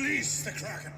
Release the Kraken.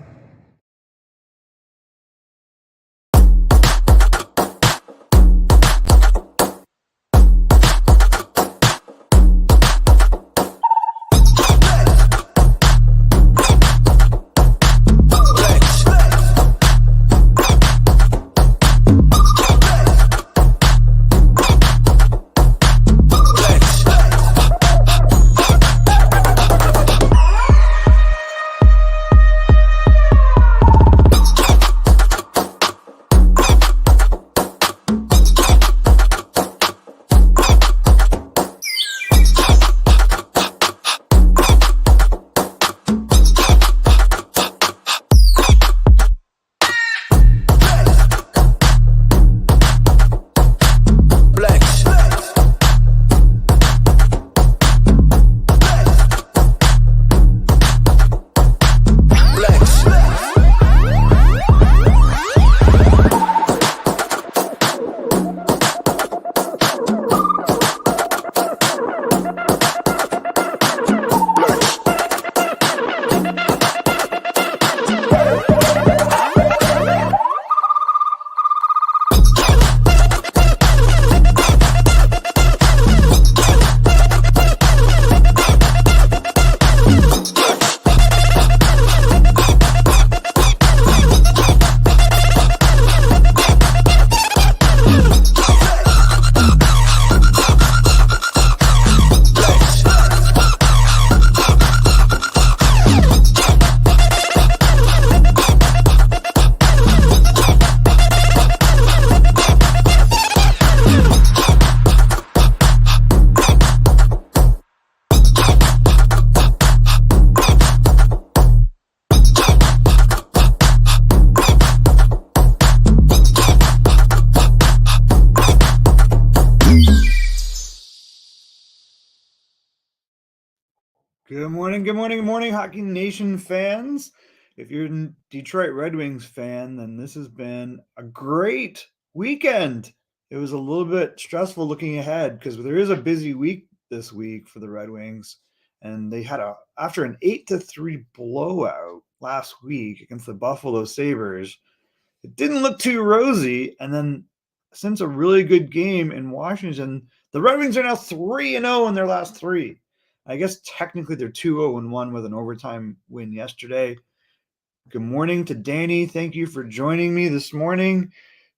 Good morning, Hockey Nation fans. If you're a Detroit Red Wings fan, then this has been a great weekend. It was a little bit stressful looking ahead because there is a busy week this week for the Red Wings, and they had after an 8-3 blowout last week against the Buffalo Sabres. It didn't look too rosy, and then since a really good game in Washington, the Red Wings are now 3-0 in their last three. I guess technically they're 2-0-1 with an overtime win yesterday. Good morning to Danny. Thank you for joining me this morning.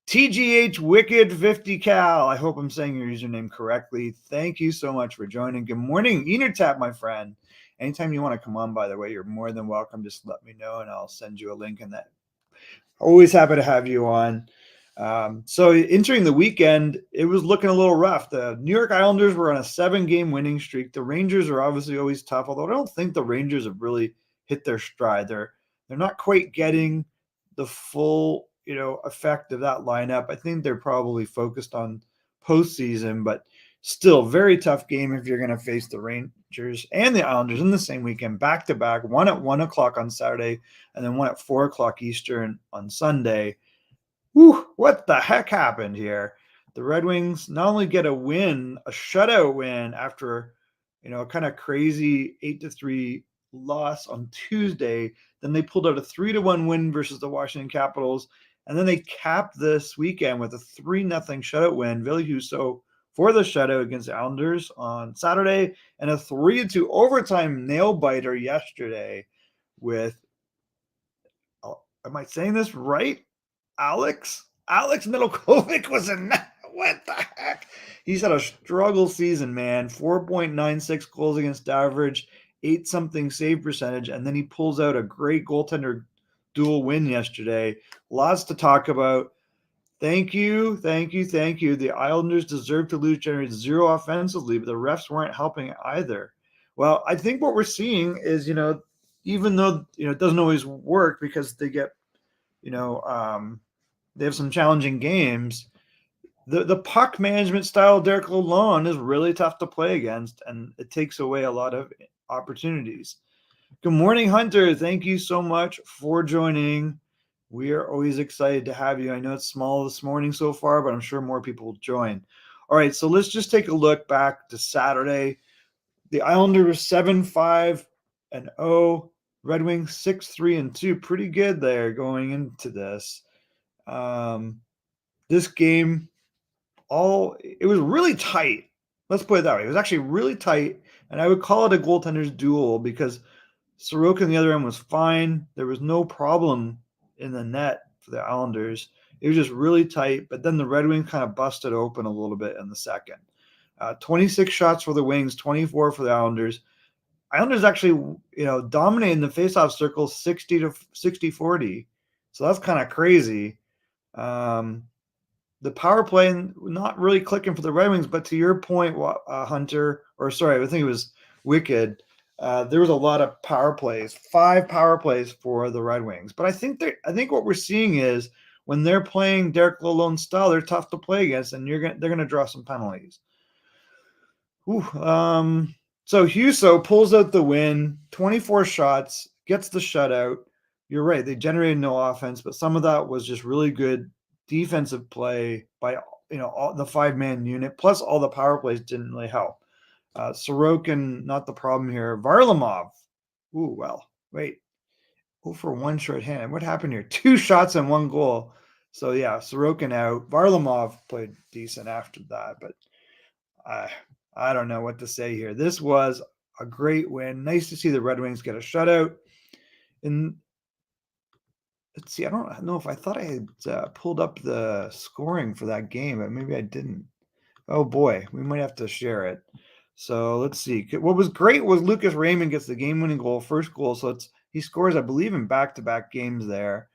TGH Wicked 50 Cal. I hope I'm saying your username correctly. Thank you so much for joining. Good morning, Enertap, my friend. Anytime you want to come on, by the way, you're more than welcome. Just let me know and I'll send you a link in that. Always happy to have you on. So entering the weekend, it was looking a little rough. The New York Islanders were on a 7-game winning streak. The Rangers are obviously always tough, although I don't think the Rangers have really hit their stride. They're not quite getting the full, effect of that lineup. I think they're probably focused on postseason, but still very tough game if you're going to face the Rangers and the Islanders in the same weekend, back to back, one at 1 o'clock on Saturday and then one at 4 o'clock Eastern on Sunday. Whew, what the heck happened here? The Red Wings not only get a win, a shutout win after, a kind of crazy 8-3 loss on Tuesday, then they pulled out a 3-1 win versus the Washington Capitals, and then they capped this weekend with a 3-0 shutout win. Ville Husso for the shutout against the Islanders on Saturday, and a 3-2 overtime nail biter yesterday with, am I saying this right? Alex Nedeljkovic was in that. What the heck? He's had a struggle season, man. 4.96 goals against average, 8-something save percentage, and then he pulls out a great goaltender dual win yesterday. Lots to talk about. Thank you. The Islanders deserve to lose, generate 0 offensively, but the refs weren't helping either. Well, I think what we're seeing is, even though, it doesn't always work because they get, they have some challenging games. The puck management style of Derek Lalonde is really tough to play against, and it takes away a lot of opportunities. Good morning, Hunter. Thank you so much for joining. We are always excited to have you. I know it's small this morning so far, but I'm sure more people will join. All right, so let's just take a look back to Saturday. The Islanders were 7-5-0. Red Wings 6-3-2. Pretty good there going into this. This game, it was really tight. Let's put it that way. It was actually really tight, and I would call it a goaltender's duel because Sorokin on the other end was fine. There was no problem in the net for the Islanders. It was just really tight, but then the Red Wings kind of busted open a little bit in the second. 26 shots for the Wings, 24 for the Islanders. Islanders actually, dominating the faceoff circle 60-40. So that's kind of crazy. The power play not really clicking for the Red Wings, but to your point, Hunter, or sorry, I think it was Wicked. There was a lot of power plays, 5 power plays for the Red Wings. But I think what we're seeing is when they're playing Derek Lalonde style, they're tough to play against, and they're gonna draw some penalties. So Husso pulls out the win, 24 shots, gets the shutout. You're right, they generated no offense, but some of that was just really good defensive play by all the 5-man unit, plus all the power plays didn't really help. Sorokin, not the problem here. Varlamov. Wait. 0 for 1 shorthanded. What happened here? 2 shots and 1 goal. So yeah, Sorokin out. Varlamov played decent after that, but I don't know what to say here. This was a great win. Nice to see the Red Wings get a shutout. And let's see, I don't know if I thought I had pulled up the scoring for that game, but maybe I didn't. Oh boy, we might have to share it. So let's see. What was great was Lucas Raymond gets the game-winning goal, first goal. So he scores, I believe, in back-to-back games there.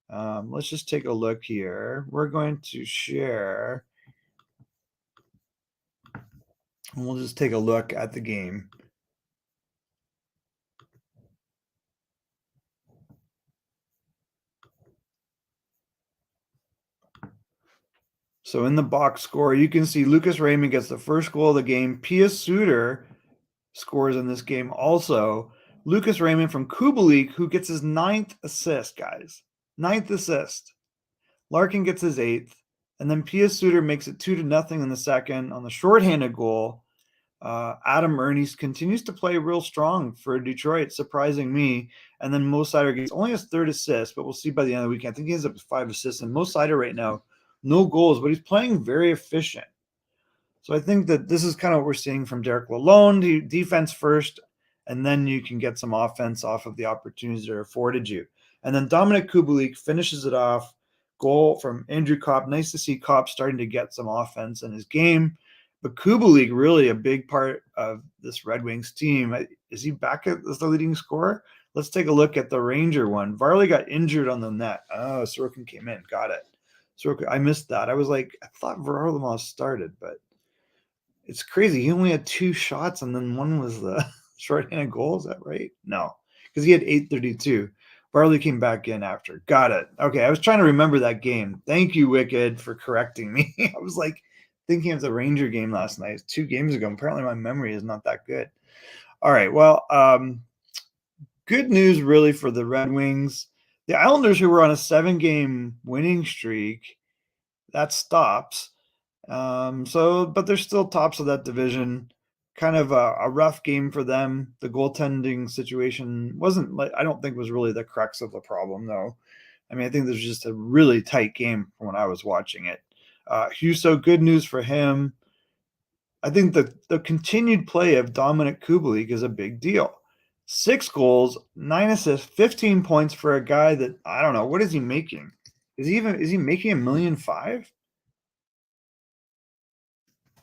Let's just take a look here. We're going to share, and we'll just take a look at the game. So in the box score, you can see Lucas Raymond gets the first goal of the game. Pius Suter scores in this game also. Lucas Raymond from Kubalik, who gets his 9th assist, guys. 9th assist. Larkin gets his 8th. And then Pius Suter makes it 2-0 in the second on the shorthanded goal. Adam Ernest continues to play real strong for Detroit, surprising me. And then Mo Seider gets only his 3rd assist, but we'll see by the end of the weekend. I think he ends up with 5 assists. And Mo Seider right now, no goals, but he's playing very efficient. So I think that this is kind of what we're seeing from Derek Lalonde. Defense first, and then you can get some offense off of the opportunities that are afforded you. And then Dominic Kubalik finishes it off. Goal from Andrew Kopp. Nice to see Kopp starting to get some offense in his game. But Kubalik really a big part of this Red Wings team. Is he back as the leading scorer? Let's take a look at the Ranger one. Varley got injured on the net. Oh, Sorokin came in. Got it. Sorokin, I missed that. I was like, I thought Varlamov started, but it's crazy. He only had 2 shots, and then one was the shorthanded goal. Is that right? No, because he had 8:32. Varley came back in after. Got it. Okay, I was trying to remember that game. Thank you, Wicked, for correcting me. I was like thinking of the Ranger game last night. 2 games ago. Apparently, my memory is not that good. All right, well, good news really for the Red Wings. The Islanders, who were on a 7-game winning streak, that stops. But they're still tops of that division. Kind of a rough game for them. The goaltending situation wasn't, I don't think was really the crux of the problem, though. I mean, I think there's just a really tight game from when I was watching it. Husso, good news for him. I think the continued play of Dominic Kubalik is a big deal. 6 goals, 9 assists, 15 points for a guy that, I don't know, what is he making? Is he making $1.5 million?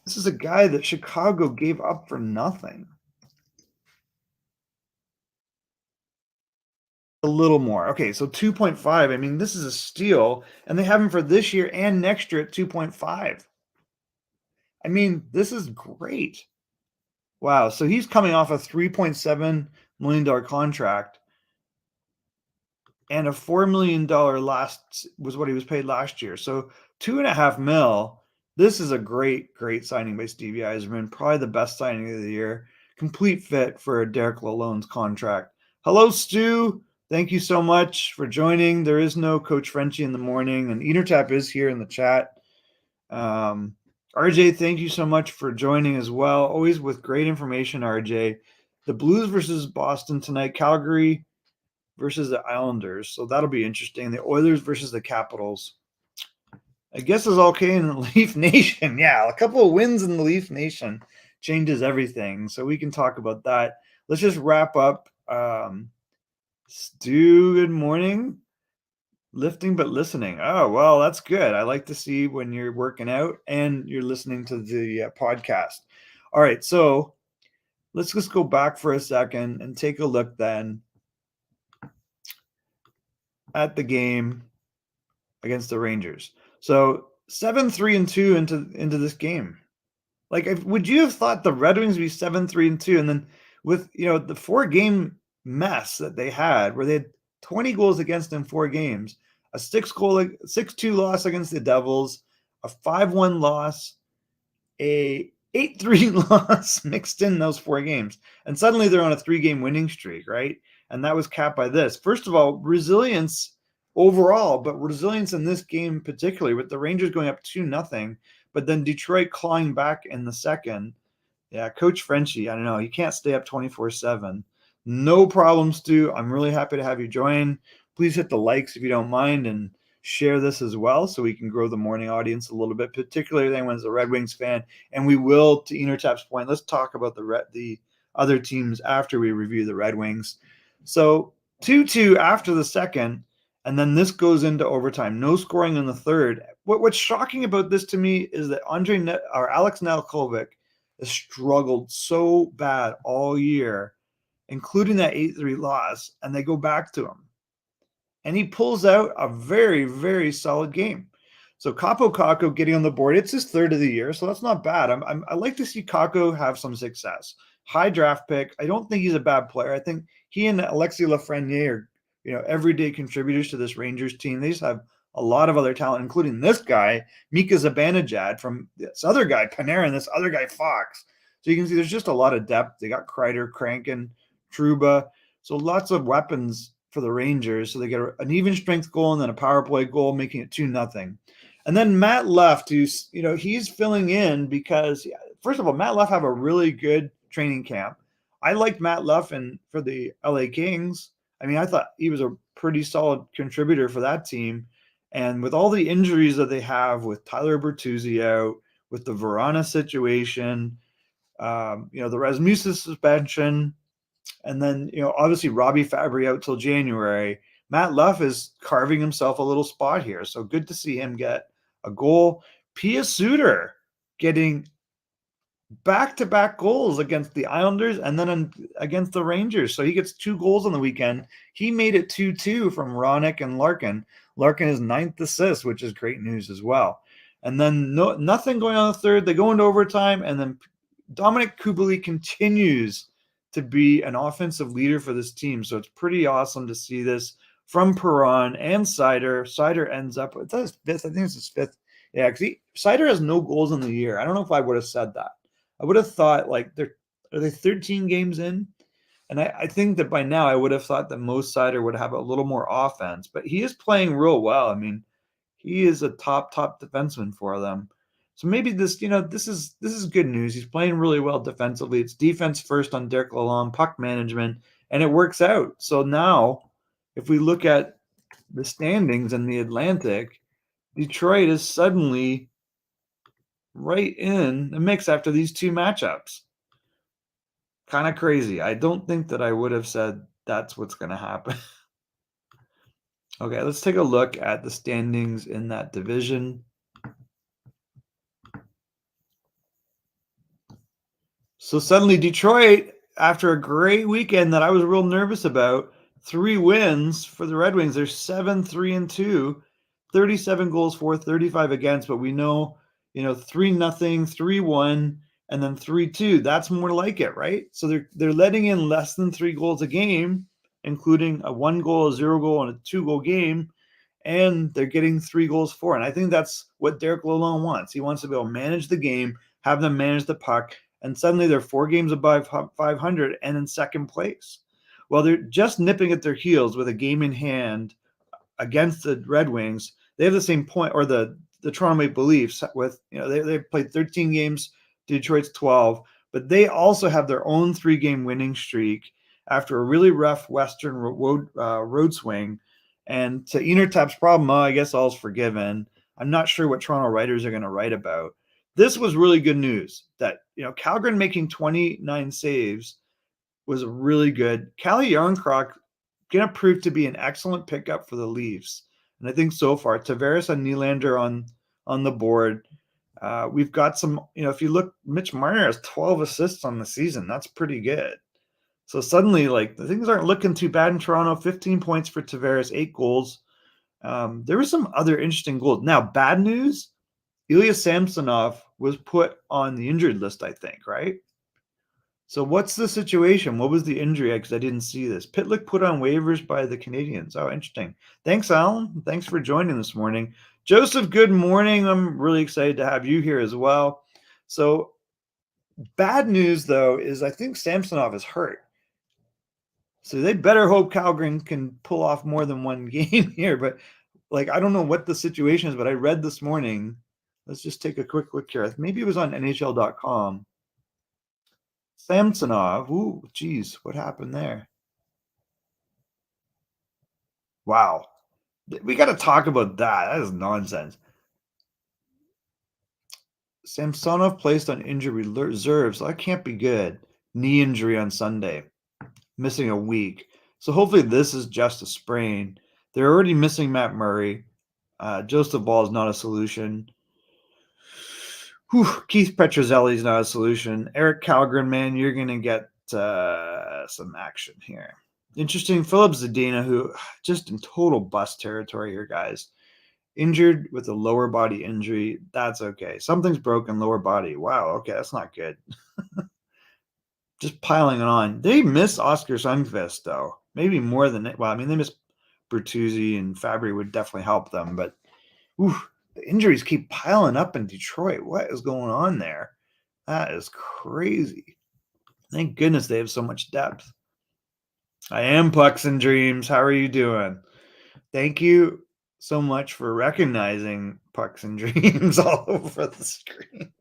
This is a guy that Chicago gave up for nothing. A little more. Okay, so 2.5. I mean, this is a steal, and they have him for this year and next year at 2.5. I mean, this is great. Wow, so he's coming off a $3.7 million contract, and a $4 million was what he was paid last year. So $2.5 million. This is a great signing by Stevie Yzerman. Probably the best signing of the year. Complete fit for Derek Lalonde's contract. Hello, Stu. Thank you so much for joining. There is no Coach Frenchie in the morning, and Eatertap is here in the chat. RJ, thank you so much for joining as well. Always with great information, RJ. The Blues versus Boston tonight. Calgary versus the Islanders. So that'll be interesting. The Oilers versus the Capitals. I guess it's okay in the Leaf Nation. Yeah, a couple of wins in the Leaf Nation changes everything. So we can talk about that. Let's just wrap up. Stu, good morning. Lifting but listening. Oh, well, that's good. I like to see when you're working out and you're listening to the podcast. All right, so let's just go back for a second and take a look then at the game against the Rangers. So 7-3-2 into this game. Like, would you have thought the Red Wings would be 7-3-2, and then with the 4-game mess that they had, where they had 20 goals against in 4 games, a 6-2 loss against the Devils, a 5-1 loss, a 8-3 loss mixed in those 4 games, and suddenly they're on a 3-game winning streak, right? And that was capped by this. First of all, resilience overall, but resilience in this game particularly, with the Rangers going up 2-0, but then Detroit clawing back in the second. Yeah, Coach Frenchie, I don't know. You can't stay up 24/7. No problem, Stu. I'm really happy to have you join. Please hit the likes if you don't mind, and share this as well so we can grow the morning audience a little bit, particularly if anyone's a Red Wings fan. And we will, to Enertap's point, let's talk about the other teams after we review the Red Wings. So 2-2 after the second, and then this goes into overtime. No scoring in the third. What's shocking about this to me is that Alex Nedeljkovic has struggled so bad all year, including that 8-3 loss, and they go back to him. And he pulls out a very, very solid game. So Kakko getting on the board. It's his 3rd of the year, so that's not bad. I like to see Kakko have some success. High draft pick. I don't think he's a bad player. I think he and Alexis Lafreniere are everyday contributors to this Rangers team. They just have a lot of other talent, including this guy, Mika Zibanejad, from this other guy, Panarin, this other guy, Fox. So you can see there's just a lot of depth. They got Kreider, Kranken, Trouba. So lots of weapons for the Rangers. So they get an even strength goal and then a power play goal, making it 2-0. And then Matt Luff, who's, he's filling in because, first of all, Matt Luff have a really good training camp. I liked Matt Luff for the LA Kings. I mean, I thought he was a pretty solid contributor for that team. And with all the injuries that they have, with Tyler Bertuzzi out, with the Verona situation, the Rasmussen suspension, and then, obviously Robbie Fabry out till January, Matt Luff is carving himself a little spot here. So good to see him get a goal. Pius Suter getting back-to-back goals against the Islanders and then against the Rangers. So he gets 2 goals on the weekend. He made it 2-2 from Ronick and Larkin. Larkin is 9th assist, which is great news as well. And then nothing going on the third. They go into overtime, and then Dominic Kubalik continues to be an offensive leader for this team. So it's pretty awesome to see this from Perron and Suter. Suter ends up with his 5th. I think it's his 5th. Yeah, because Suter has no goals in the year. I don't know if I would have said that. I would have thought, are they 13 games in? And I think that by now I would have thought that most Suter would have a little more offense. But he is playing real well. I mean, he is a top defenseman for them. So maybe this is good news. He's playing really well defensively. It's defense first on Derek Lalonde, puck management, and it works out. So now, if we look at the standings in the Atlantic, Detroit is suddenly right in the mix after these 2 matchups. Kind of crazy. I don't think that I would have said that's what's going to happen. Okay, let's take a look at the standings in that division. So suddenly Detroit, after a great weekend that I was real nervous about, 3 wins for the Red Wings. They're 7-3-2, 37 goals for, 35 against, but we know, 3-0, 3-1, and then 3-2. That's more like it, right? So they're letting in less than 3 goals a game, including a 1 goal, a 0 goal, and a 2 goal game, and they're getting 3 goals for. And I think that's what Derek Lalonde wants. He wants to be able to manage the game, have them manage the puck, and suddenly they're 4 games above 500 and in second place. Well, they're just nipping at their heels with a game in hand against the Red Wings. They have the same point, or the Toronto Maple Leafs with, they played 13 games, Detroit's 12, but they also have their own 3-game winning streak. after a really rough Western road swing. And to Enertap's problem, I guess all's forgiven. I'm not sure what Toronto writers are going to write about. This was really good news that, Kallgren making 29 saves was really good. Calle Jarnkrok going to prove to be an excellent pickup for the Leafs. And I think so far, Tavares and Nylander on the board. We've got some, if you look, Mitch Marner has 12 assists on the season. That's pretty good. So suddenly, the things aren't looking too bad in Toronto. 15 points for Tavares, 8 goals. There were some other interesting goals. Now, bad news, Ilya Samsonov was put on the injured list, I think, right? So what's the situation? What was the injury? Because I didn't see this. Pitlick put on waivers by the Canadiens. Oh, interesting. Thanks, Alan. Thanks for joining this morning. Joseph, good morning. I'm really excited to have you here as well. So bad news, though, is I think Samsonov is hurt. So they better hope Kallgren can pull off more than one game here. But, I don't know what the situation is, but I read this morning. Let's just take a quick look here. Maybe it was on NHL.com. Samsonov. Ooh, geez, what happened there? Wow. We got to talk about that. That is nonsense. Samsonov placed on injury reserve, so that can't be good. Knee injury on Sunday. Missing a week. So hopefully this is just a sprain. They're already missing Matt Murray. Joseph Ball is not a solution. Keith Petruzzelli is not a solution. Eric Kallgren, man, you're going to get some action here. Interesting. Philip Zadina, who just in total bust territory here, guys. Injured with a lower body injury. That's okay. Something's broken, lower body. Wow, okay, that's not good. Just piling it on. They miss Oscar Sundqvist, though. Maybe more than it. Well, I mean, they miss Bertuzzi, and Fabry would definitely help them. But the injuries keep piling up in Detroit. What is going on there? That is crazy. Thank goodness they have so much depth. I am Pucks and Dreams. How are you doing? Thank you so much for recognizing Pucks and Dreams all over the screen.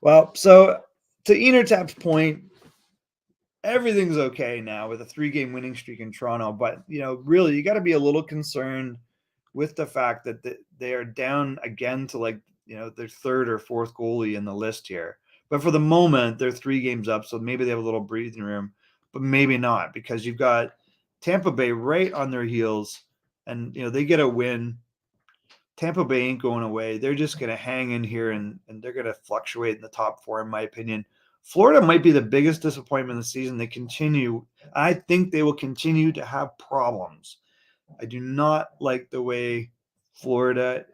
Well, so to Enertap's point, everything's okay now with a 3-game winning streak in Toronto. But, really, you got to be a little concerned with the fact that they are down again to their third or fourth goalie in the list here. But for the moment, they're 3 games up, so maybe they have a little breathing room, but maybe not, because you've got Tampa Bay right on their heels, and they get a win. Tampa Bay ain't going away. They're just going to hang in here, and they're going to fluctuate in the top 4, in my opinion. Florida might be the biggest disappointment of the season. I think they will continue to have problems. I do not like the way Florida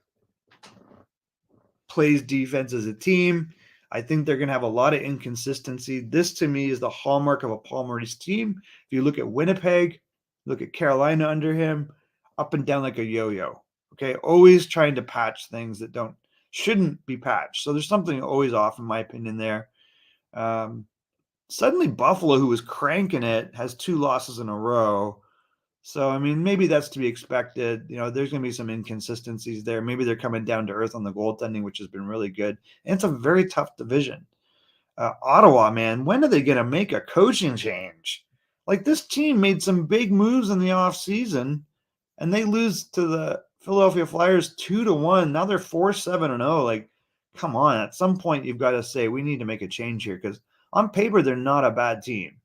plays defense as a team. I think they're going to have a lot of inconsistency. This, to me, is the hallmark of a Paul Maurice team. If you look at Winnipeg, look at Carolina under him, up and down like a yo-yo. Okay, always trying to patch things that shouldn't be patched. So there's something always off, in my opinion, there. Suddenly, Buffalo, who was cranking it, has 2 losses in a row. So, I mean, maybe that's to be expected. There's going to be some inconsistencies there. Maybe they're coming down to earth on the goaltending, which has been really good. And it's a very tough division. Ottawa, man, when are they going to make a coaching change? This team made some big moves in the offseason, and they lose to the Philadelphia Flyers 2-1. Now they're 4-7-0. Come on. At some point, you've got to say, we need to make a change here, because on paper, they're not a bad team.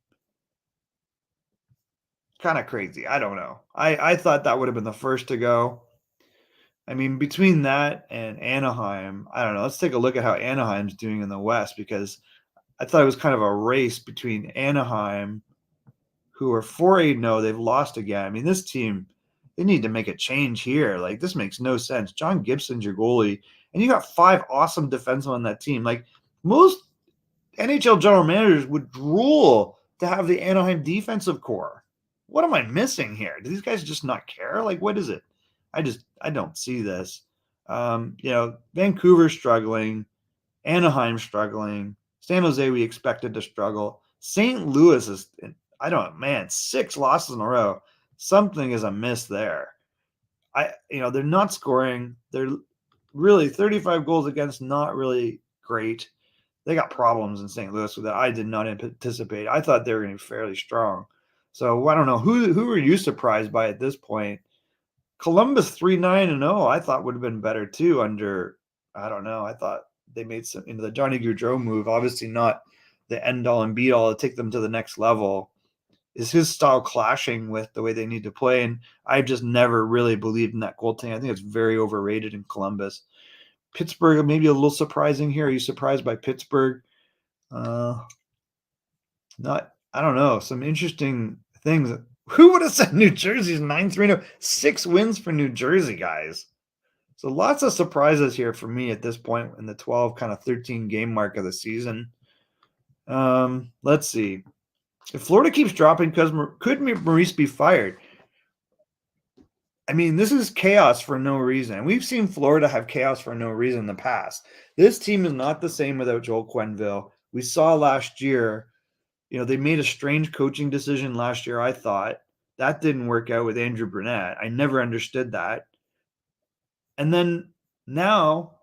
Kind of crazy. I don't know. I thought that would have been the first to go. I mean, between that and Anaheim, I don't know. Let's take a look at how Anaheim's doing in the West, because I thought it was kind of a race between Anaheim, who are 4-8-0. They've lost again. I mean, this team, they need to make a change here. This makes no sense. John Gibson's your goalie, and you got 5 awesome defensemen on that team. Most NHL general managers would drool to have the Anaheim defensive core. What am I missing here? Do these guys just not care? What is it? I don't see this. Vancouver struggling, Anaheim struggling, San Jose we expected to struggle. St. Louis is, 6 losses in a row. Something is amiss there. They're not scoring. They're really 35 goals against, not really great. They got problems in St. Louis that I did not anticipate. I thought they were going to be fairly strong. So I don't know. Who were you surprised by at this point? Columbus 3-9-0, I thought would have been better too under, I don't know. I thought they made some, the Johnny Gaudreau move, obviously not the end all and be all to take them to the next level. Is his style clashing with the way they need to play? And I've just never really believed in that goaltending. I think it's very overrated in Columbus. Pittsburgh, maybe a little surprising here. Are you surprised by Pittsburgh? Not, I don't know. Some interesting things. Who would have said New Jersey's 9-3-0? 6 wins for New Jersey, guys. So lots of surprises here for me at this point in the 12, kind of 13 game mark of the season. Let's see. If Florida keeps dropping, could Maurice be fired? I mean, this is chaos for no reason. We've seen Florida have chaos for no reason in the past. This team is not the same without Joel Quenneville. We saw last year, they made a strange coaching decision last year, I thought. That didn't work out with Andrew Brunette. I never understood that. And then now,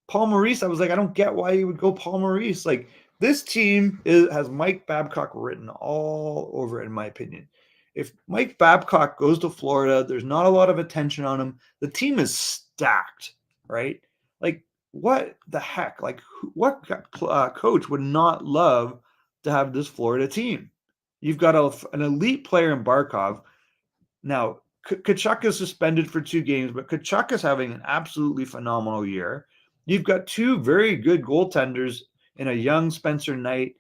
Paul Maurice, I was like, I don't get why you would go Paul Maurice. Like, this team has Mike Babcock written all over it, in my opinion. If Mike Babcock goes to Florida, there's not a lot of attention on him. The team is stacked, right? Like, what the heck? Like, what coach would not love to have this Florida team? You've got an elite player in Barkov. Now, Tkachuk is suspended for 2 games, but Tkachuk is having an absolutely phenomenal year. You've got 2 very good goaltenders in a young Spencer Knight,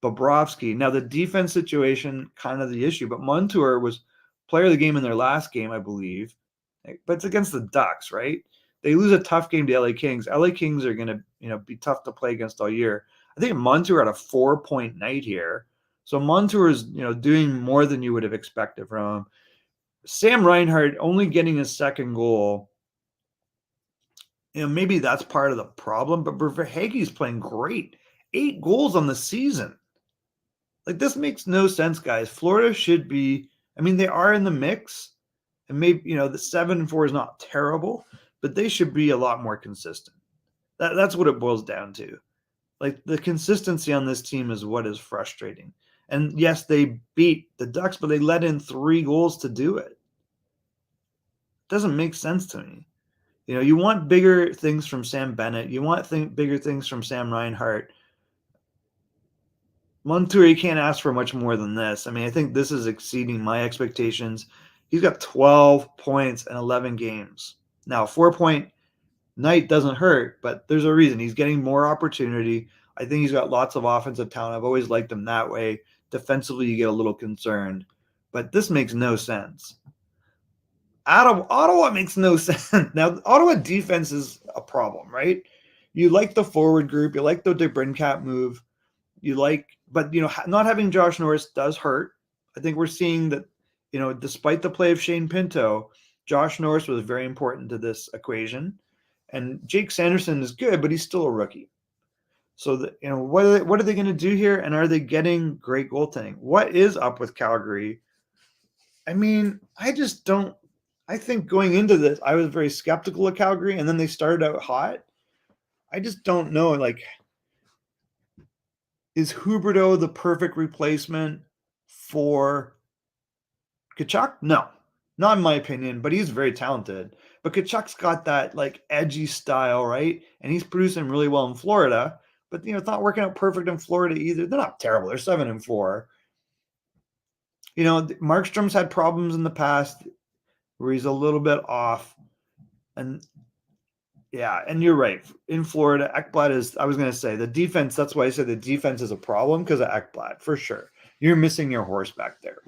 Bobrovsky. Now, the defense situation, kind of the issue, but Montour was player of the game in their last game, I believe. But it's against the Ducks, right? They lose a tough game to LA Kings. LA Kings are going to, be tough to play against all year. I think Montour had a 4-point night here. So Montour is, doing more than you would have expected from him. Sam Reinhart only getting his second goal. Maybe that's part of the problem, but Verhaeghe's playing great. 8 goals on the season. Like, this makes no sense, guys. Florida should be, they are in the mix, and maybe, the 7-4 is not terrible, but they should be a lot more consistent. That's what it boils down to. Like, the consistency on this team is what is frustrating. And yes, they beat the Ducks, but they let in 3 goals to do it. It doesn't make sense to me. You want bigger things from Sam Bennett. You want bigger things from Sam Reinhart. Montour, you can't ask for much more than this. I think this is exceeding my expectations. He's got 12 points in 11 games. Now, 4-point night doesn't hurt, but there's a reason. He's getting more opportunity. I think he's got lots of offensive talent. I've always liked him that way. Defensively, you get a little concerned. But this makes no sense. Ottawa makes no sense. Now, Ottawa defense is a problem, right? You like the forward group. You like the DeBrincat move. But, not having Josh Norris does hurt. I think we're seeing that, despite the play of Shane Pinto, Josh Norris was very important to this equation. And Jake Sanderson is good, but he's still a rookie. So, what are they going to do here? And are they getting great goaltending? What is up with Calgary? I just don't. I think going into this, I was very skeptical of Calgary, and then they started out hot. I just don't know. Like, is Huberdeau the perfect replacement for Tkachuk? No, not in my opinion, but he's very talented. But Tkachuk's got that, like, edgy style, right? And he's producing really well in Florida. But, it's not working out perfect in Florida either. They're not terrible. They're 7-4. Markstrom's had problems in the past where he's a little bit off. And yeah, and you're right. In Florida, Ekblad is, I was going to say, the defense, that's why I said the defense is a problem, because of Ekblad, for sure. You're missing your horse back there.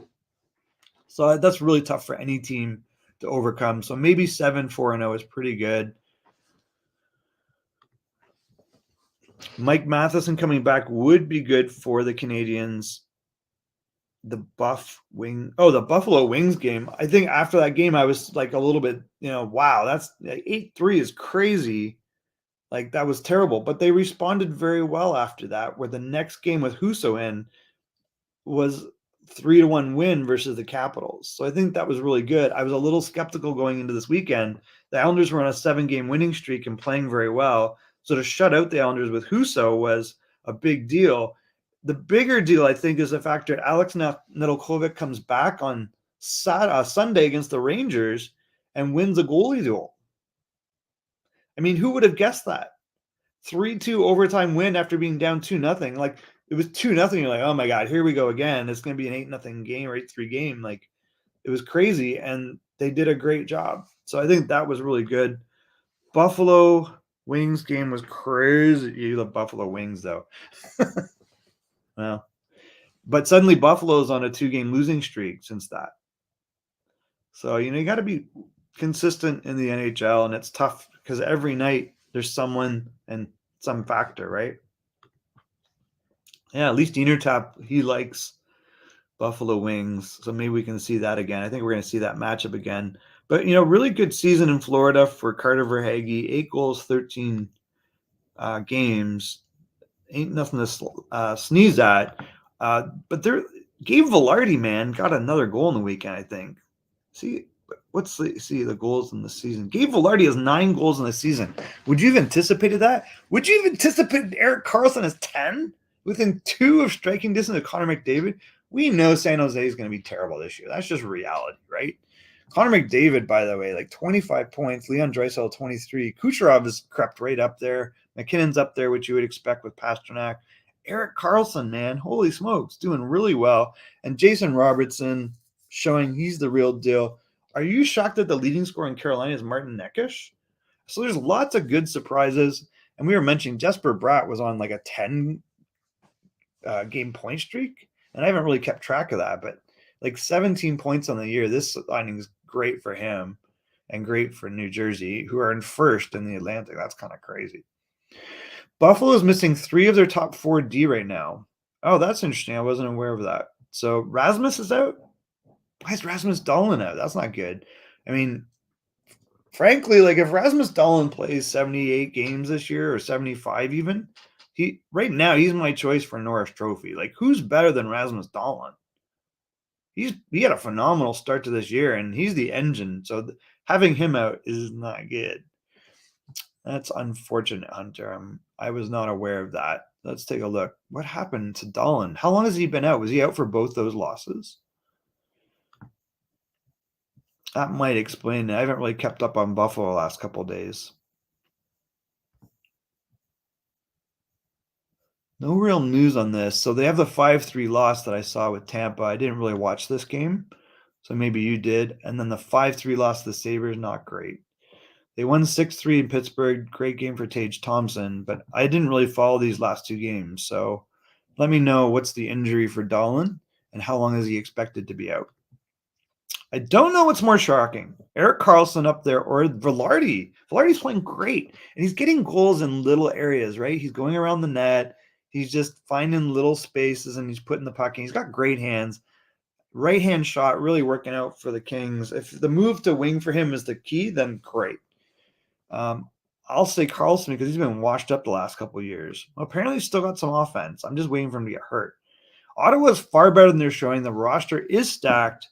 So that's really tough for any team to overcome. So maybe 7-4-0 is pretty good. Mike Matheson coming back would be good for the Canadians. The Buffalo Wings game. I think after that game, I was like a little bit, wow, that's 8-3 is crazy. Like, that was terrible. But they responded very well after that, where the next game with Husso in was 3-1 win versus the Capitals. So I think that was really good. I was a little skeptical going into this weekend. The Islanders were on a 7-game winning streak and playing very well. So to shut out the Islanders with Husso was a big deal. the bigger deal, I think, is the fact that Nedeljkovic comes back on Sunday against the Rangers and wins a goalie duel. I mean, who would have guessed that? 3-2 overtime win after being down 2-0. Like, it was 2-0. You're like, oh my God, here we go again. It's going to be an 8-0 game or 8-3 game. Like, it was crazy, and they did a great job. So I think that was really good. Buffalo Wings game was crazy. You love Buffalo Wings, though. Well, but suddenly Buffalo's on a 2-game losing streak since that. So, you got to be consistent in the NHL, and it's tough because every night there's someone and some factor, right? Yeah, at least Tap, he likes Buffalo Wings, so maybe we can see that again. I think we're going to see that matchup again. But, really good season in Florida for Carter Verhaeghe. 8 goals, 13 games. Ain't nothing to sneeze at. But Gabe Vilardi, man, got another goal in the weekend, I think. See the goals in the season. Gabe Vilardi has 9 goals in the season. Would you have anticipated that? Would you have anticipated Erik Karlsson has 10? Within 2 of striking distance of Connor McDavid? We know San Jose is going to be terrible this year. That's just reality, right? Connor McDavid, by the way, like 25 points. Leon Draisaitl, 23. Kucherov has crept right up there. McKinnon's up there, which you would expect with Pasternak. Erik Karlsson, man, holy smokes, doing really well. And Jason Robertson showing he's the real deal. Are you shocked that the leading scorer in Carolina is Martin Necas? So there's lots of good surprises. And we were mentioning Jesper Bratt was on like a 10 game point streak. And I haven't really kept track of that, but like 17 points on the year. This signing is great for him and great for New Jersey, who are in first in the Atlantic. That's kind of crazy. Buffalo is missing 3 of their top 4 D right now. Oh, that's interesting. I wasn't aware of that. So Rasmus is out. Why is Rasmus Dahlin out? That's not good. I mean, frankly, like if Rasmus Dahlin plays 78 games this year or 75 even, right now he's my choice for Norris Trophy. Like, who's better than Rasmus Dahlin? He had a phenomenal start to this year, and he's the engine. So having him out is not good. That's unfortunate, Hunter. I was not aware of that. Let's take a look. What happened to Dahlin? How long has he been out? Was he out for both those losses? That might explain it. I haven't really kept up on Buffalo the last couple of days. No real news on this. So they have the 5-3 loss that I saw with Tampa. I didn't really watch this game, so maybe you did. And then the 5-3 loss to the Sabres, not great. They won 6-3 in Pittsburgh. Great game for Tage Thompson, but I didn't really follow these last 2 games. So let me know what's the injury for Dahlin and how long is he expected to be out. I don't know what's more shocking, Erik Karlsson up there or Vilardi. Vilardi's playing great, and he's getting goals in little areas, right? He's going around the net. He's just finding little spaces, and he's putting the puck in. He's got great hands. Right-hand shot really working out for the Kings. If the move to wing for him is the key, then great. I'll say Karlsson because he's been washed up the last couple of years. Well, apparently he's still got some offense. I'm just waiting for him to get hurt. Ottawa's far better than they're showing. The roster is stacked.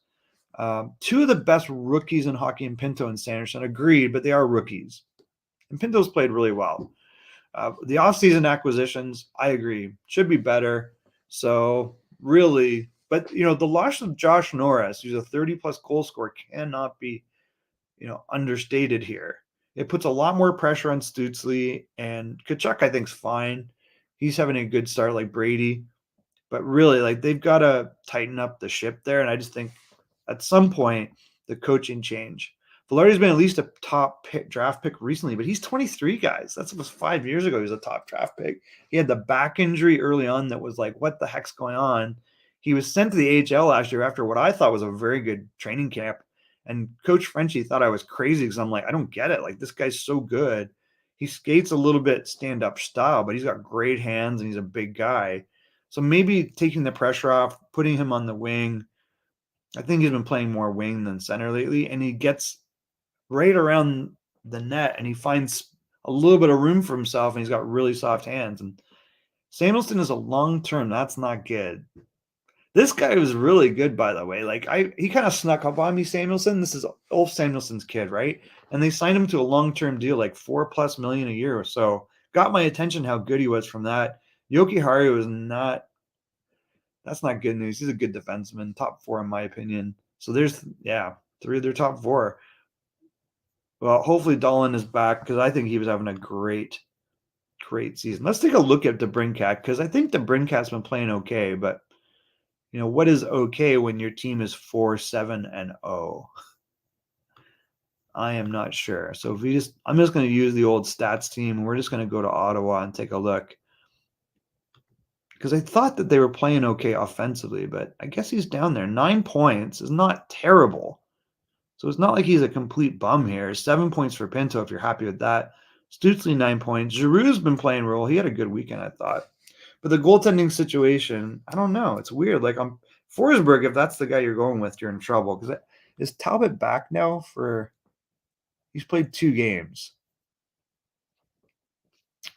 2 of the best rookies in hockey in Pinto and Sanderson, agreed, but they are rookies. And Pinto's played really well. The offseason acquisitions, I agree, should be better. So really, but the loss of Josh Norris, who's a 30-plus goal scorer, cannot be, understated here. It puts a lot more pressure on Stützle, and Tkachuk, I think, is fine. He's having a good start like Brady. But really, like, they've got to tighten up the ship there, and I just think at some point, the coaching change. Vilardi's been at least a top draft pick recently, but he's 23, guys. That was 5 years ago. He was a top draft pick. He had the back injury early on that was like, what the heck's going on? He was sent to the AHL last year after what I thought was a very good training camp. And Coach Frenchie thought I was crazy because I'm like, I don't get it. Like, this guy's so good. He skates a little bit stand-up style, but he's got great hands and he's a big guy. So maybe taking the pressure off, putting him on the wing. I think he's been playing more wing than center lately, and he gets right around the net, and he finds a little bit of room for himself, and he's got really soft hands. And Samuelsson is a long-term. That's not good. This guy was really good, by the way. Like, he kind of snuck up on me, Samuelsson. This is Ulf Samuelsson's kid, right? And they signed him to a long-term deal, like $4+ million a year or so. Got my attention how good he was from that. Jokiharju was not That's not good news. He's a good defenseman, top 4 in my opinion. So there's 3 of their top 4. Well, hopefully Dolan is back because I think he was having a great season. Let's take a look at DeBrincat because I think DeBrincat's been playing okay, but what is okay when your team is 4-7-0? I am not sure. So I'm just going to use the old stats team. We're just going to go to Ottawa and take a look. Because I thought that they were playing okay offensively, but I guess he's down there. 9 points is not terrible. So it's not like he's a complete bum here. 7 points for Pinto if you're happy with that. Stützle 9 points. Giroux's been playing role. He had a good weekend, I thought. But the goaltending situation, I don't know. It's weird. Like on Forsberg, if that's the guy you're going with, you're in trouble. Because is Talbot back now for? He's played 2 games.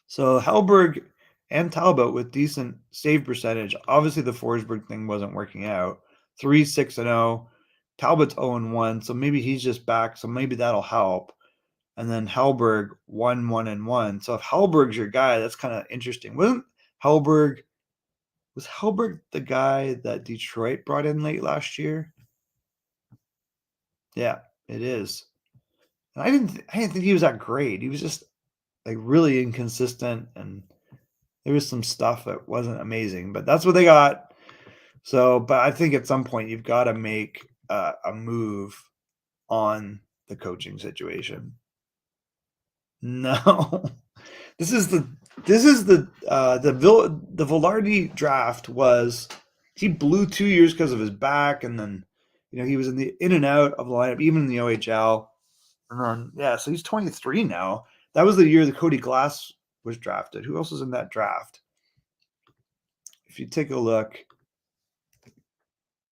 So Hellberg and Talbot with decent save percentage. Obviously, the Forsberg thing wasn't working out. 3-6-0. Talbot's 0-1, so maybe he's just back. So maybe that'll help. And then Hellberg 1-1-1. So if Hellberg's your guy, that's kind of interesting. Was Hellberg the guy that Detroit brought in late last year? Yeah, it is. And I didn't think he was that great. He was just like really inconsistent, and there was some stuff that wasn't amazing, but that's what they got. So, but I think at some point you've got to make a move on the coaching situation. No, this is the Vilardi draft was he blew 2 years because of his back, and then he was in and out of the lineup, even in the OHL. And then, so he's 23 now. That was the year that Cody Glass was drafted. Who else was in that draft? If you take a look,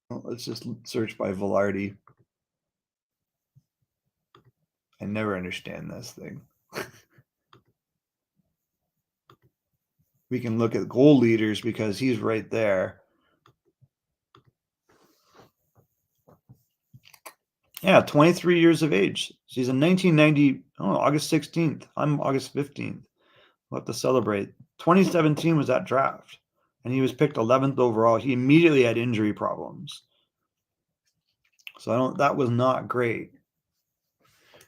let's just search by Vilardi. I never understand this thing. We can look at goal leaders because he's right there. Yeah, 23 years of age. So he's in 1990, August 16th. I'm August 15th. We'll have to celebrate. 2017 was that draft, and he was picked 11th overall. He immediately had injury problems. So that was not great.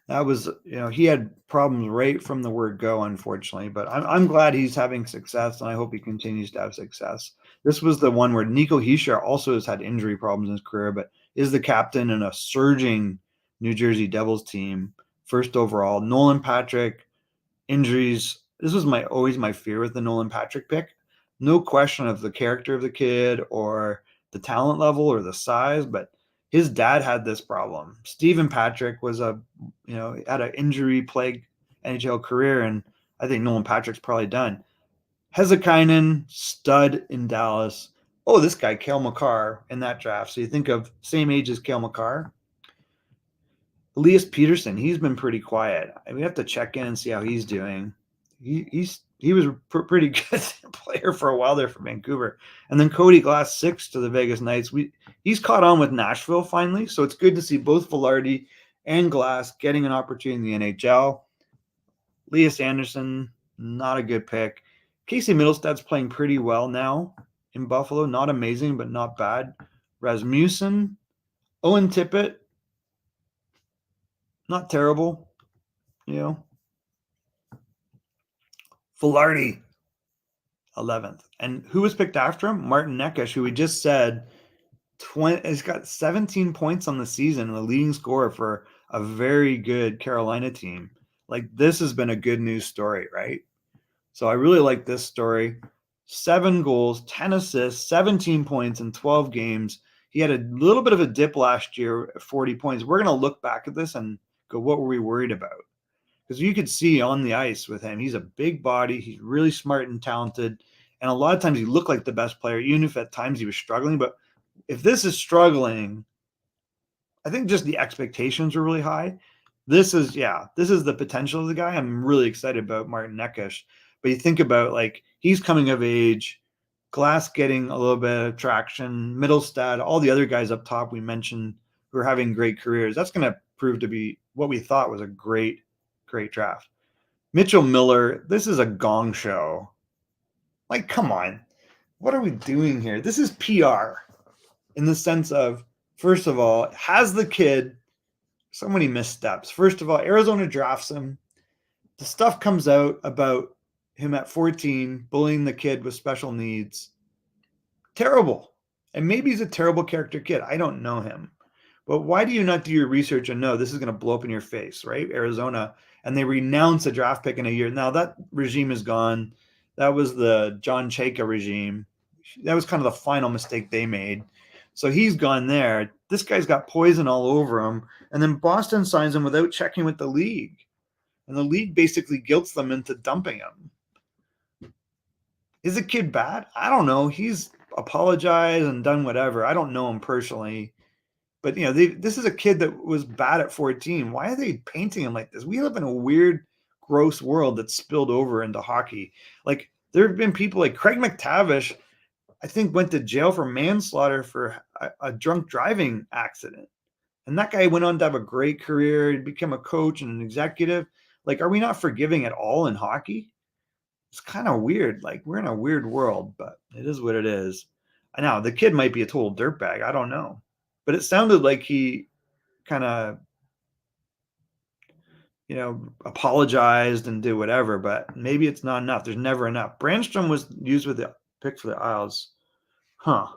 That was, he had problems right from the word go, unfortunately. But I'm glad he's having success, and I hope he continues to have success. This was the one where Nico Hischier also has had injury problems in his career, but is the captain in a surging New Jersey Devils team, first overall. Nolan Patrick, injuries. This was always my fear with the Nolan Patrick pick. No question of the character of the kid or the talent level or the size, but his dad had this problem. Stephen Patrick was had an injury-plagued NHL career, and I think Nolan Patrick's probably done. Hezekainen, stud in Dallas. Oh, this guy, Cale Makar, in that draft. So you think of same age as Cale Makar. Elias Peterson, he's been pretty quiet. We have to check in and see how he's doing. He was a pretty good player for a while there for Vancouver. And then Cody Glass, 6 to the Vegas Knights. He's caught on with Nashville finally, so it's good to see both Vilardi and Glass getting an opportunity in the NHL. Elias Anderson, not a good pick. Casey Middlestad's playing pretty well now in Buffalo. Not amazing, but not bad. Rasmussen, Owen Tippett, not terrible, Vilardi, 11th. And who was picked after him? Martin Necas, who we just said has got 17 points on the season and the leading scorer for a very good Carolina team. Like, this has been a good news story, right? So I really like this story. 7 goals, 10 assists, 17 points in 12 games. He had a little bit of a dip last year at 40 points. We're going to look back at this and go, what were we worried about? Because you could see on the ice with him, he's a big body. He's really smart and talented. And a lot of times he looked like the best player, even if at times he was struggling. But if this is struggling, I think just the expectations are really high. This is the potential of the guy. I'm really excited about Martin Necas. But you think about, like, he's coming of age, Glass getting a little bit of traction, Middlestad, all the other guys up top we mentioned who are having great careers. That's going to prove to be what we thought was a great draft. Mitchell Miller, this is a gong show. Like, come on. what are we doing here? This is PR in the sense of, first of all, has the kid so many missteps. First of all, Arizona drafts him. The stuff comes out about him at 14 bullying the kid with special needs. Terrible. And maybe he's a terrible character kid. I don't know him. But why do you not do your research and know this is going to blow up in your face, right? Arizona. And they renounce a draft pick in a year. Now that regime is gone. That was the John Chayka regime. That was kind of the final mistake they made. So he's gone there. This guy's got poison all over him. And then Boston signs him without checking with the league. And the league basically guilts them into dumping him. Is the kid bad? I don't know. He's apologized and done whatever. I don't know him personally. But, you know, this is a kid that was bad at 14. Why are they painting him like this? We live in a weird, gross world that's spilled over into hockey. Like, there have been people like Craig McTavish, I think, went to jail for manslaughter for a drunk driving accident. And that guy went on to have a great career. He became a coach and an executive. Like, are we not forgiving at all in hockey? It's kind of weird. Like, we're in a weird world, but it is what it is. I know the kid might be a total dirtbag. I don't know. But it sounded like he kind of, you know, apologized and did whatever, but maybe it's not enough. There's never enough. Brandstrom was used with the pick for the Isles. Huh.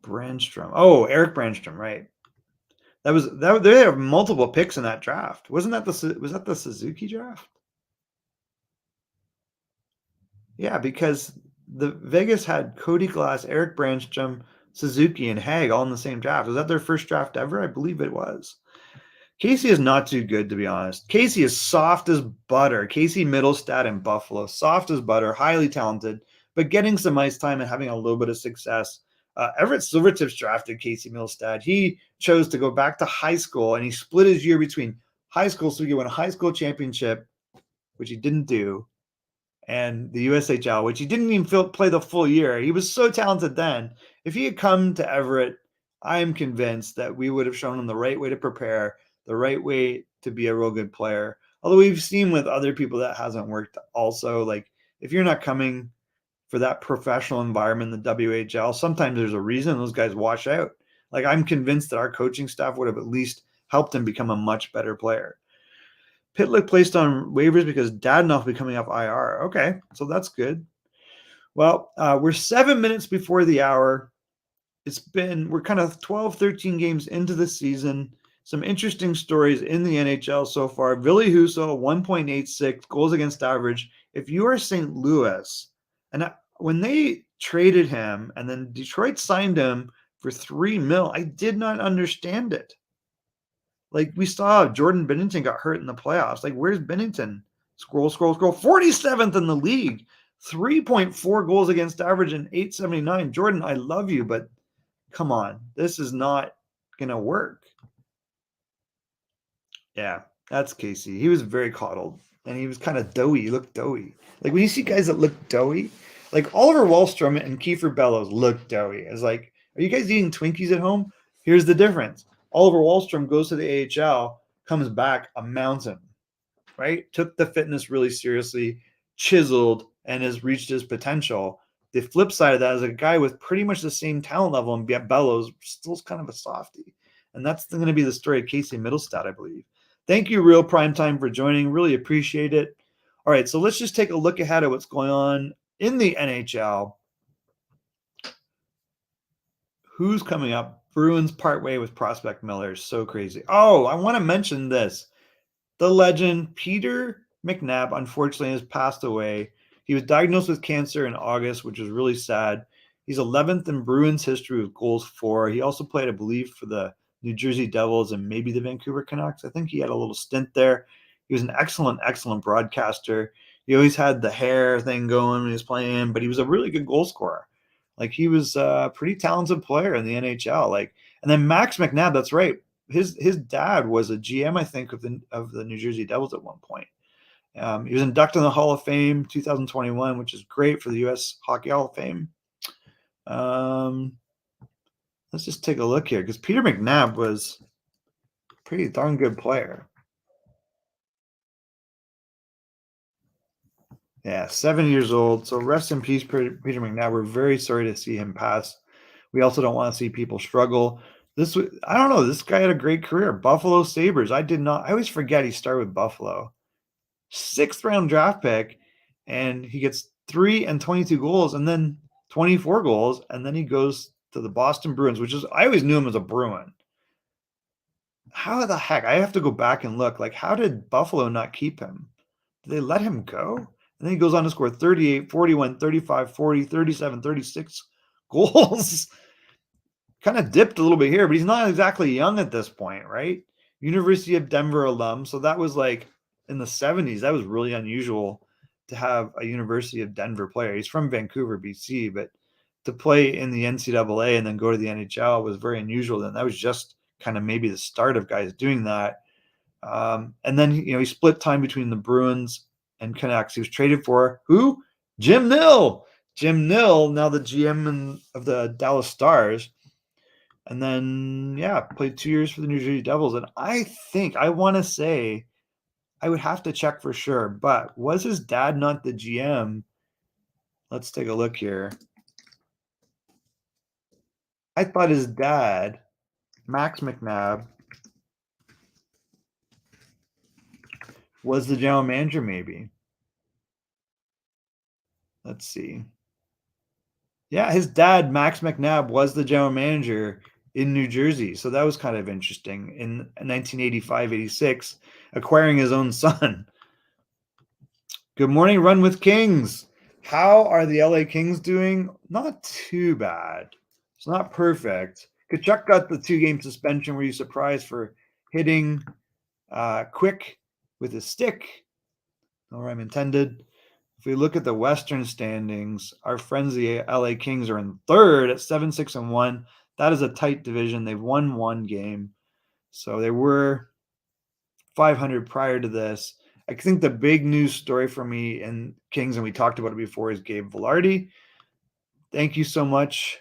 Brandstrom. Oh, Eric Brandstrom, right. They have multiple picks in that draft. Was that the Suzuki draft? Yeah, because the Vegas had Cody Glass, Eric Brandstrom, Suzuki, and Haig all in the same draft. Was that their first draft ever? I believe it was. Casey is not too good, to be honest. Casey is soft as butter. Casey Middlestad in Buffalo, soft as butter, highly talented, but getting some ice time and having a little bit of success. Everett Silvertips drafted Casey Middlestad. He chose to go back to high school, and he split his year between high school, so he could win a high school championship, which he didn't do, and the USHL, which he didn't even play the full year. He was so talented then. If he had come to Everett, I am convinced that we would have shown him the right way to prepare, the right way to be a real good player. Although we've seen with other people that hasn't worked also. Like, if you're not coming for that professional environment in the WHL, sometimes there's a reason those guys wash out. Like, I'm convinced that our coaching staff would have at least helped him become a much better player. Pitlick placed on waivers because Dadonov will be coming off IR. Okay, so that's good. Well, we're 7 minutes before the hour. We're kind of 12, 13 games into the season. Some interesting stories in the NHL so far. Ville Husso, 1.86 goals against average. If you are St. Louis, and when they traded him and then Detroit signed him for $3 million, I did not understand it. Like, we saw Jordan Binnington got hurt in the playoffs. Like, where's Binnington? Scroll. 47th in the league. 3.4 goals against average and 879. Jordan, I love you, but come on. This is not going to work. Yeah, that's Casey. He was very coddled, and he was kind of doughy. He looked doughy. Like, when you see guys that look doughy, like Oliver Wahlstrom and Kiefer Bellows look doughy. It's like, are you guys eating Twinkies at home? Here's the difference. Oliver Wahlstrom goes to the AHL, comes back a mountain, right? Took the fitness really seriously, chiseled, and has reached his potential. The flip side of that is a guy with pretty much the same talent level, and Bellows still kind of a softie. And that's going to be the story of Casey Middlestad, I believe. Thank you, Real Primetime, for joining. Really appreciate it. All right, so let's just take a look ahead at what's going on in the NHL. Who's coming up? Bruins part way with Prospect Miller. So crazy. Oh, I want to mention this. The legend, Peter McNabb, unfortunately has passed away. He was diagnosed with cancer in August, which was really sad. He's 11th in Bruins history with goals for. He also played, I believe, for the New Jersey Devils and maybe the Vancouver Canucks. I think he had a little stint there. He was an excellent broadcaster. He always had the hair thing going when he was playing, but he was a really good goal scorer. Like, he was a pretty talented player in the NHL. Like, and then Max McNabb, that's right. His dad was a GM, I think, of the New Jersey Devils at one point. He was inducted in the Hall of Fame 2021, which is great for the U.S. Hockey Hall of Fame. Let's just take a look here, because Peter McNabb was a pretty darn good player. Yeah, 7 years old. So rest in peace, Peter McNabb. We're very sorry to see him pass. We also don't want to see people struggle. I don't know. This guy had a great career. Buffalo Sabres. I always forget he started with Buffalo. 6th round draft pick, and he gets 3 and 22 goals, and then 24 goals, and then he goes to the Boston Bruins, I always knew him as a Bruin. How the heck? I have to go back and look. Like, how did Buffalo not keep him? Did they let him go? And then he goes on to score 38, 41, 35, 40, 37, 36 goals. Kind of dipped a little bit here, but he's not exactly young at this point, right? University of Denver alum. So that was like in the 70s. That was really unusual to have a University of Denver player. He's from Vancouver, BC, but to play in the NCAA and then go to the NHL was very unusual. Then that was just kind of maybe the start of guys doing that. And then he split time between the Bruins and Canucks. He was traded for who? Jim Nill. Jim Nill, now the GM of the Dallas Stars. And then, played 2 years for the New Jersey Devils. And I want to say, I would have to check for sure, but was his dad not the GM? Let's take a look here. I thought his dad, Max McNabb, was the general manager, maybe. Let's see. Yeah, his dad, Max McNabb, was the general manager in New Jersey. So that was kind of interesting in 1985-86, acquiring his own son. Good morning, Run with Kings. How are the LA Kings doing? Not too bad. It's not perfect. Kachuk got the 2-game suspension. Were you surprised for hitting quick with his stick? No rhyme intended. If we look at the Western standings, our friends the LA Kings are in 3rd at 7-6-1. That is a tight division. They've won 1 game. So they were 500 prior to this. I think the big news story for me in Kings, and we talked about it before, is Gabe Vilardi. Thank you so much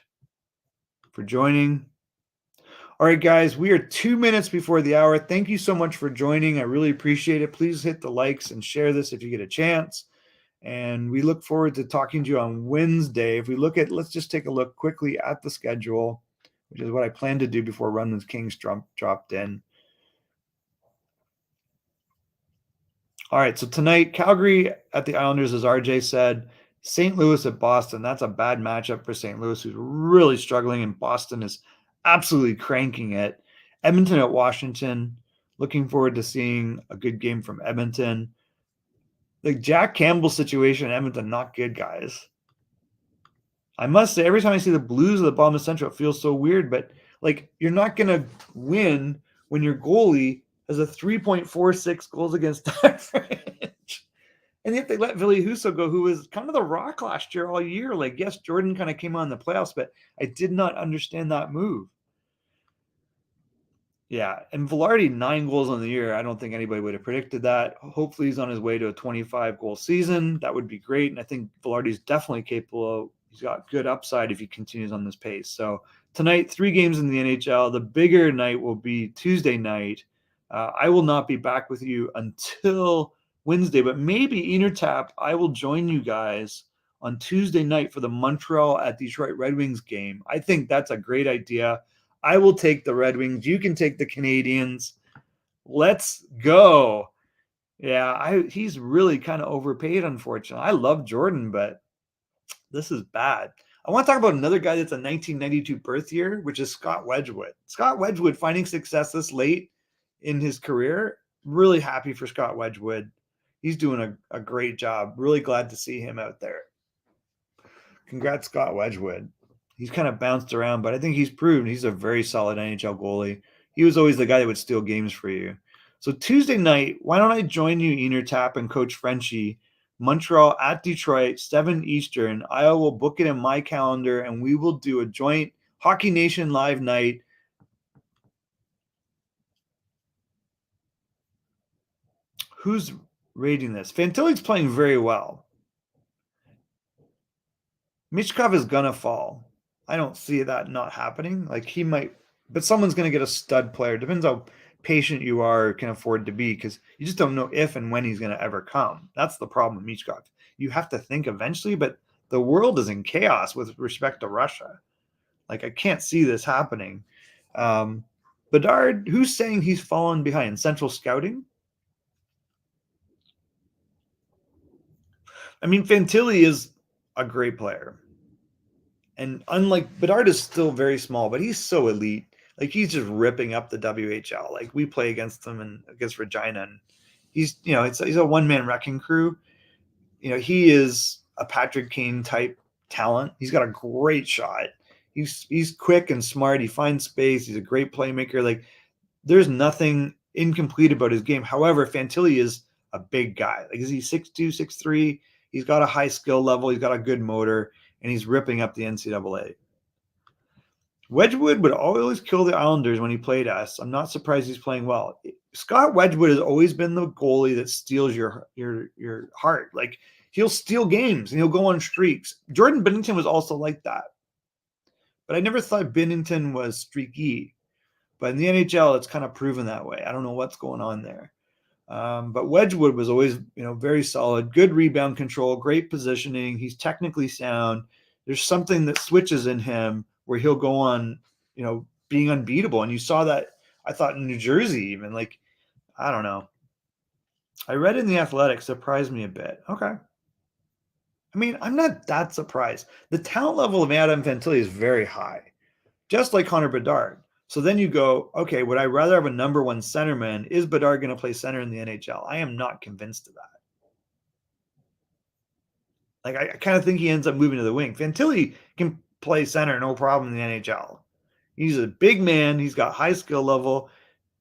for joining. All right, guys, we are 2 minutes before the hour. Thank you so much for joining. I really appreciate it. Please hit the likes and share this if you get a chance. And we look forward to talking to you on Wednesday. Let's just take a look quickly at the schedule, which is what I plan to do before Run with Kings dropped in. All right, so tonight, Calgary at the Islanders, as RJ said, St. Louis at Boston. That's a bad matchup for St. Louis, who's really struggling, and Boston is absolutely cranking it. Edmonton at Washington. Looking forward to seeing a good game from Edmonton. The Jack Campbell situation in Edmonton, not good, guys. I must say, every time I see the Blues at the bottom of Central, it feels so weird, but you're not going to win when your goalie has a 3.46 goals against average. And yet they let Ville Husso go, who was kind of the rock last year all year. Yes, Jordan kind of came on in the playoffs, but I did not understand that move. Yeah, and Vilardi, 9 goals on the year. I don't think anybody would have predicted that. Hopefully he's on his way to a 25-goal season. That would be great. And I think Vilardi's definitely capable. He's got good upside if he continues on this pace. So tonight, 3 games in the NHL. The bigger night will be Tuesday night. I will not be back with you until Wednesday, but maybe Intertap, I will join you guys on Tuesday night for the Montreal at Detroit Red Wings game. I think that's a great idea. I will take the Red Wings. You can take the Canadians. Let's go. Yeah, he's really kind of overpaid, unfortunately. I love Jordan, but this is bad. I want to talk about another guy that's a 1992 birth year, which is Scott Wedgwood. Scott Wedgwood finding success this late in his career. Really happy for Scott Wedgwood. He's doing a great job. Really glad to see him out there. Congrats, Scott Wedgwood. He's kind of bounced around, but I think he's proven he's a very solid NHL goalie. He was always the guy that would steal games for you. So Tuesday night, why don't I join you, Enertap and Coach Frenchie? Montreal at Detroit, 7 Eastern. I will book it in my calendar, and we will do a joint Hockey Nation live night. Who's rating this? Fantilli's playing very well. Michkov is going to fall. I don't see that not happening. He might, but someone's going to get a stud player. Depends how patient you are or can afford to be, because you just don't know if and when he's going to ever come. That's the problem with Michkov. you have to think eventually, but the world is in chaos with respect to Russia. Like, I can't see this happening. Bedard, who's saying he's fallen behind? Central Scouting? I mean, Fantilli is a great player. And unlike Bedard is still very small, but he's so elite. Like, he's just ripping up the WHL. Like, we play against them and against Regina, and he's, you know, he's a one-man wrecking crew. You know, he is a Patrick Kane type talent. He's got a great shot. He's quick and smart. He finds space. He's a great playmaker. Like, there's nothing incomplete about his game. However, Fantilli is a big guy. Like, is he 6'2", 6'3"? He's got a high skill level. He's got a good motor, and he's ripping up the NCAA. Wedgwood would always kill the Islanders when he played us. I'm not surprised he's playing well. Scott Wedgwood has always been the goalie that steals your heart. Like, he'll steal games and he'll go on streaks. Jordan Binnington was also like that. But I never thought Binnington was streaky. But in the NHL, it's kind of proven that way. I don't know what's going on there. But Wedgwood was always, you know, very solid, good rebound control, great positioning. He's technically sound. There's something that switches in him where he'll go on, you know, being unbeatable. And you saw that, I thought, in New Jersey even. Like, I don't know. I read in The Athletic, surprised me a bit. Okay. I mean, I'm not that surprised. The talent level of Adam Fantilli is very high, just like Connor Bedard. So then you go, okay, would I rather have a number one centerman? Is Bedard going to play center in the NHL? I am not convinced of that. Like, I kind of think he ends up moving to the wing. Fantilli can play center, no problem in the NHL. He's a big man. He's got high skill level.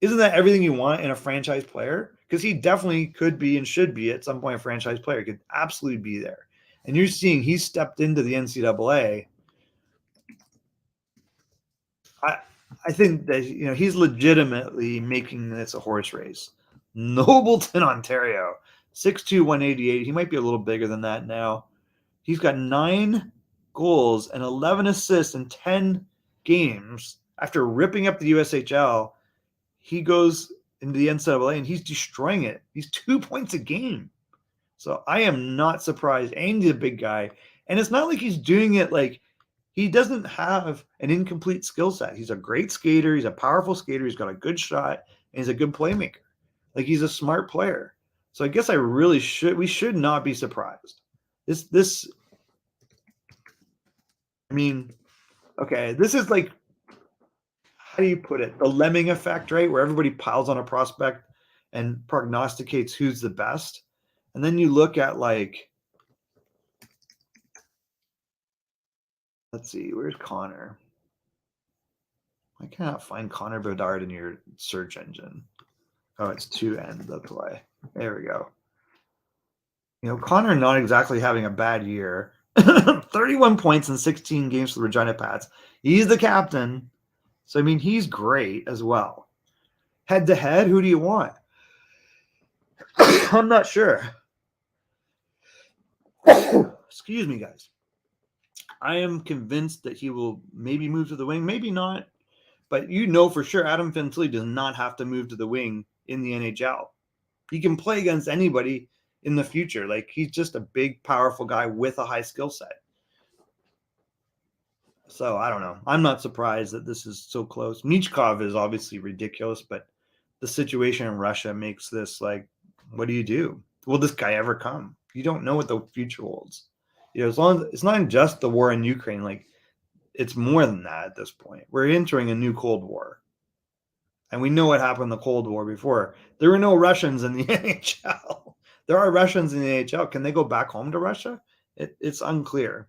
Isn't that everything you want in a franchise player? Because he definitely could be and should be at some point a franchise player. He could absolutely be there. And you're seeing he's stepped into the NCAA. I think that, you know, he's legitimately making this a horse race. Nobleton, Ontario, 6'2", 188. He might be a little bigger than that now. He's got 9 goals and 11 assists in 10 games. After ripping up the USHL, he goes into the NCAA and he's destroying it. He's 2 points a game. So I am not surprised. And he's a big guy. And it's not like he's doing it like, he doesn't have an incomplete skill set. He's a great skater. He's a powerful skater. He's got a good shot. And he's a good playmaker. Like, he's a smart player. So I guess we should not be surprised. I mean, okay, this is like, how do you put it? The lemming effect, right? Where everybody piles on a prospect and prognosticates who's the best. And then you look at, like, let's see, where's Connor? I cannot find Connor Bedard in your search engine. Oh, it's 2N, that's why. There we go. You know, Connor not exactly having a bad year. 31 points in 16 games for the Regina Pats. He's the captain. So, I mean, he's great as well. Head-to-head, who do you want? I'm not sure. Excuse me, guys. I am convinced that he will maybe move to the wing, maybe not. But you know for sure Adam Fantilli does not have to move to the wing in the NHL. He can play against anybody in the future. Like, he's just a big, powerful guy with a high skill set. So, I don't know. I'm not surprised that this is so close. Michkov is obviously ridiculous, but the situation in Russia makes this, like, what do you do? Will this guy ever come? You don't know what the future holds. You know, as long as it's not just the war in Ukraine, like, it's more than that at this point. We're entering a new Cold War. And we know what happened in the Cold War before. There were no Russians in the NHL. There are Russians in the NHL. Can they go back home to Russia? It's unclear.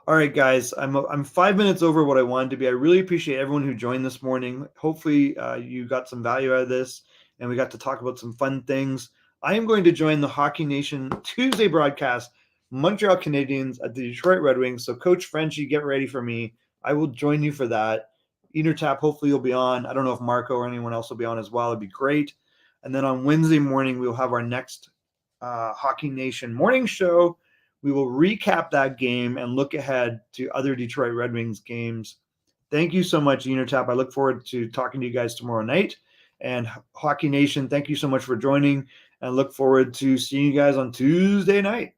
All right, guys, I'm 5 minutes over what I wanted to be. I really appreciate everyone who joined this morning. Hopefully you got some value out of this, and we got to talk about some fun things. I am going to join the Hockey Nation Tuesday broadcast, Montreal Canadiens at the Detroit Red Wings. So, Coach Frenchie, get ready for me. I will join you for that. Tap, hopefully you'll be on. I don't know if Marco or anyone else will be on as well. It'd be great. And then on Wednesday morning, we'll have our next Hockey Nation morning show. We will recap that game and look ahead to other Detroit Red Wings games. Thank you so much, Tap. I look forward to talking to you guys tomorrow night. And Hockey Nation, thank you so much for joining. and look forward to seeing you guys on Tuesday night.